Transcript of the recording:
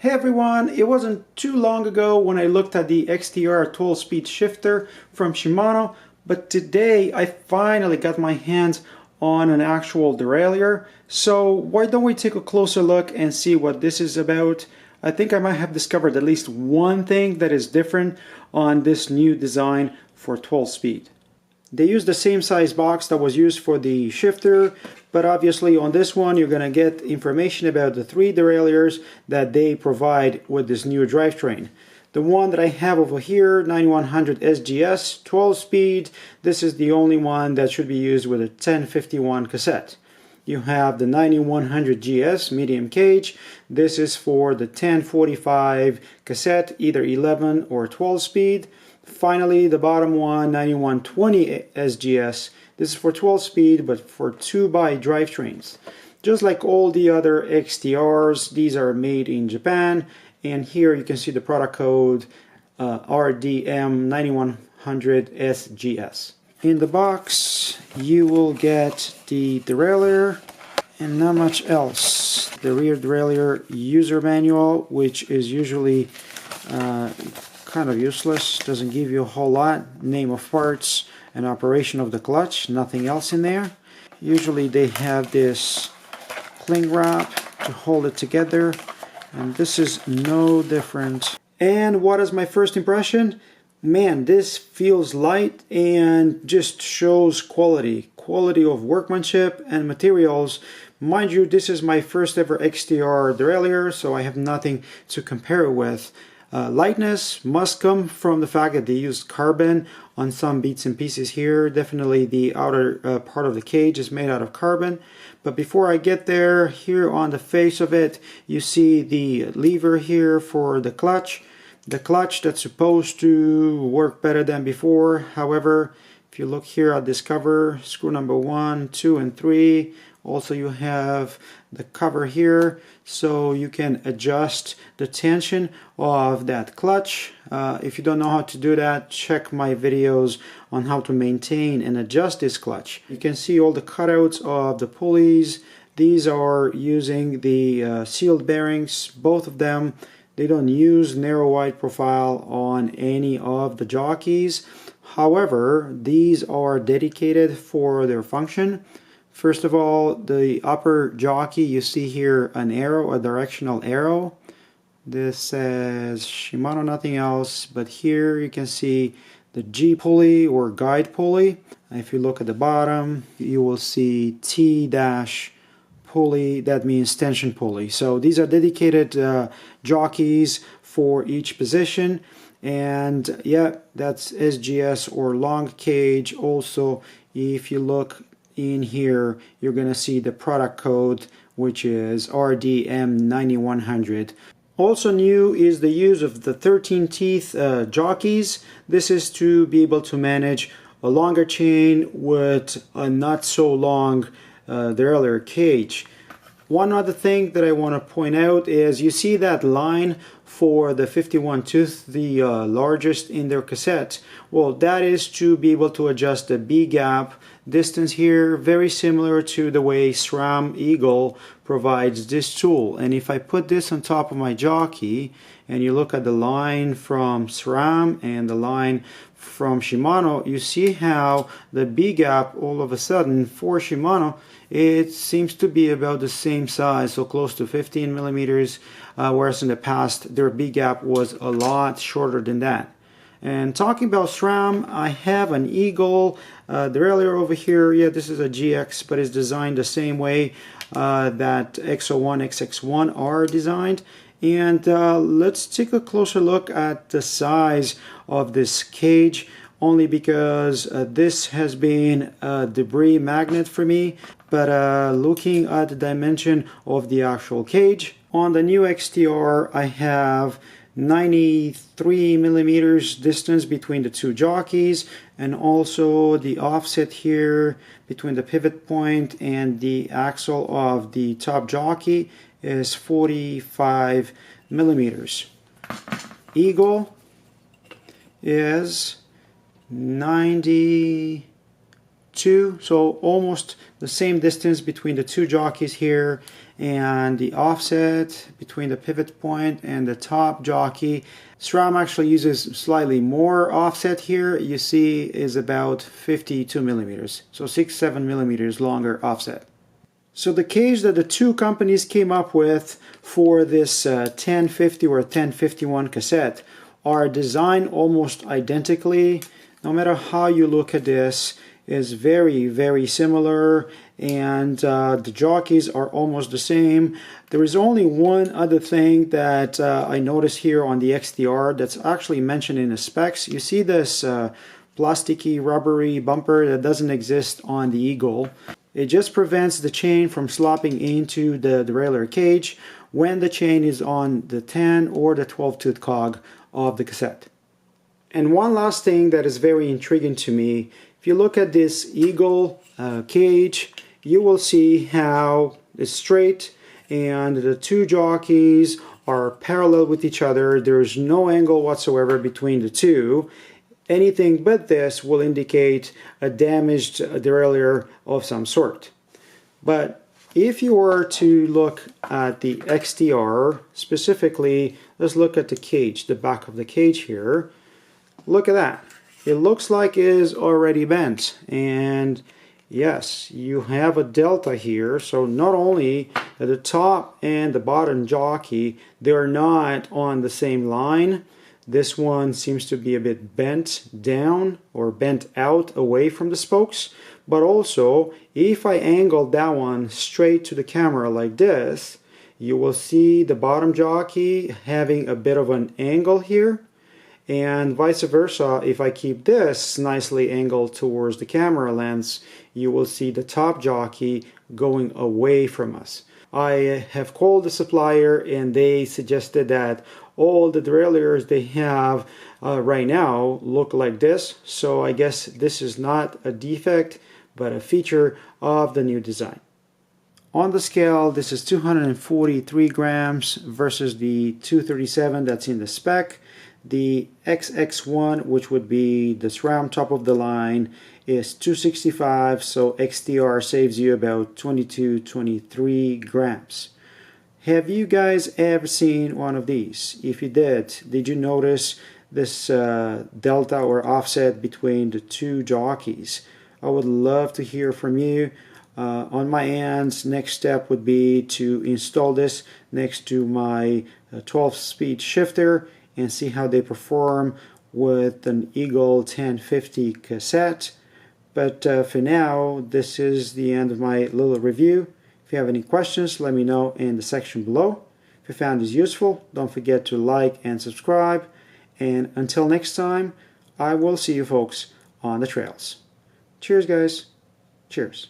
Hey everyone, it wasn't too long ago when I looked at the XTR 12-speed shifter from Shimano, but today I finally got my hands on an actual derailleur. So why don't we take a closer look and see what this is about. I think I might have discovered at least one thing that is different on this new design for 12-speed. They use the same size box that was used for the shifter, but obviously on this one you're going to get information about the three derailleurs that they provide with this new drivetrain. The one that I have over here, 9100 SGS 12 speed, this is the only one that should be used with a 1051 cassette. You have the 9100 GS medium cage. This is for the 1045 cassette, either 11 or 12 speed. Finally, the bottom one, 9120 SGS. This is for 12 speed, but for 2x drivetrains. Just like all the other XTRs, these are made in Japan. And here you can see the product code RDM9100 SGS. In the box, you will get the derailleur and not much else. The rear derailleur user manual, which is usually kind of useless, doesn't give you a whole lot. Name of parts and operation of the clutch, nothing else in there. Usually they have this cling wrap to hold it together, and this is no different. And what is my first impression? Man, this feels light and just shows quality of workmanship and materials. Mind you, this is my first ever XTR derailleur, so I have nothing to compare it with. Lightness must come from the fact that they used carbon on some bits and pieces here. Definitely the outer part of the cage is made out of carbon. But before I get there, here on the face of it, you see the lever here for the clutch. The clutch that's supposed to work better than before. However, if you look here at this cover, screw number 1, 2, and 3. Also you have the cover here, so you can adjust the tension of that clutch. If you don't know how to do that, check my videos on how to maintain and adjust this clutch. You can see all the cutouts of the pulleys. These are using the sealed bearings, both of them. They don't use narrow wide profile on any of the jockeys. However, these are dedicated for their function. First of all, the upper jockey, you see here an arrow, a directional arrow. This says Shimano, nothing else, but here you can see the G pulley or guide pulley. If you look at the bottom, you will see T- pulley, that means tension pulley. So these are dedicated jockeys for each position. And yeah, that's SGS or long cage. Also, if you look in here, you're gonna see the product code, which is RDM9100. Also new is the use of the 13 teeth jockeys. This is to be able to manage a longer chain with a not so long derailleur cage. One other thing that I want to point out is you see that line for the 51 tooth, the largest in their cassette. Well, that is to be able to adjust the B gap distance here, very similar to the way SRAM Eagle provides this tool. And if I put this on top of my jockey and you look at the line from SRAM and the line from Shimano, you see how the B gap all of a sudden for Shimano, it seems to be about the same size, so close to 15 millimeters, whereas in the past their B gap was a lot shorter than that. And talking about SRAM, I have an Eagle derailleur over here. Yeah, this is a GX, but it's designed the same way that X01, XX1 are designed. And let's take a closer look at the size of this cage, only because this has been a debris magnet for me. But looking at the dimension of the actual cage, on the new XTR I have 93 millimeters distance between the two jockeys, and also the offset here between the pivot point and the axle of the top jockey is 45 millimeters. Eagle is 92, so almost the same distance between the two jockeys here, and the offset between the pivot point and the top jockey. SRAM actually uses slightly more offset here. You see is about 52 millimeters, so 6-7 millimeters longer offset. So the cage that the two companies came up with for this 1050 or 1051 cassette are designed almost identically. No matter how you look at this, is very similar, and the jockeys are almost the same. There is only one other thing that I noticed here on the XTR that's actually mentioned in the specs. You see this plasticky rubbery bumper that doesn't exist on the Eagle. It just prevents the chain from slopping into the derailleur cage when the chain is on the 10 or the 12 tooth cog of the cassette. And one last thing that is very intriguing to me, if you look at this Eagle cage, you will see how it's straight and the two jockeys are parallel with each other. There's no angle whatsoever between the two. Anything but this will indicate a damaged derailleur of some sort. But if you were to look at the XTR, specifically, let's look at the cage, the back of the cage here. Look at that. It looks like it is already bent, and yes, you have a delta here. So not only at the top and the bottom jockey, they're not on the same line. This one seems to be a bit bent down or bent out away from the spokes. But also, if I angle that one straight to the camera like this, you will see the bottom jockey having a bit of an angle here. And vice versa, if I keep this nicely angled towards the camera lens, you will see the top jockey going away from us. I have called the supplier and they suggested that all the derailleurs they have right now look like this. So I guess this is not a defect, but a feature of the new design. On the scale, this is 243 grams versus the 237 that's in the spec. The XX1, which would be the SRAM top of the line, is 265, so XTR saves you about 22-23 grams. Have you guys ever seen one of these? If you did you notice this delta or offset between the two jockeys? I would love to hear from you. On my end, next step would be to install this next to my 12-speed shifter and see how they perform with an Eagle 1050 cassette. But for now, this is the end of my little review. If you have any questions, let me know in the section below. If you found this useful, don't forget to like and subscribe. And until next time, I will see you folks on the trails. Cheers, guys. Cheers.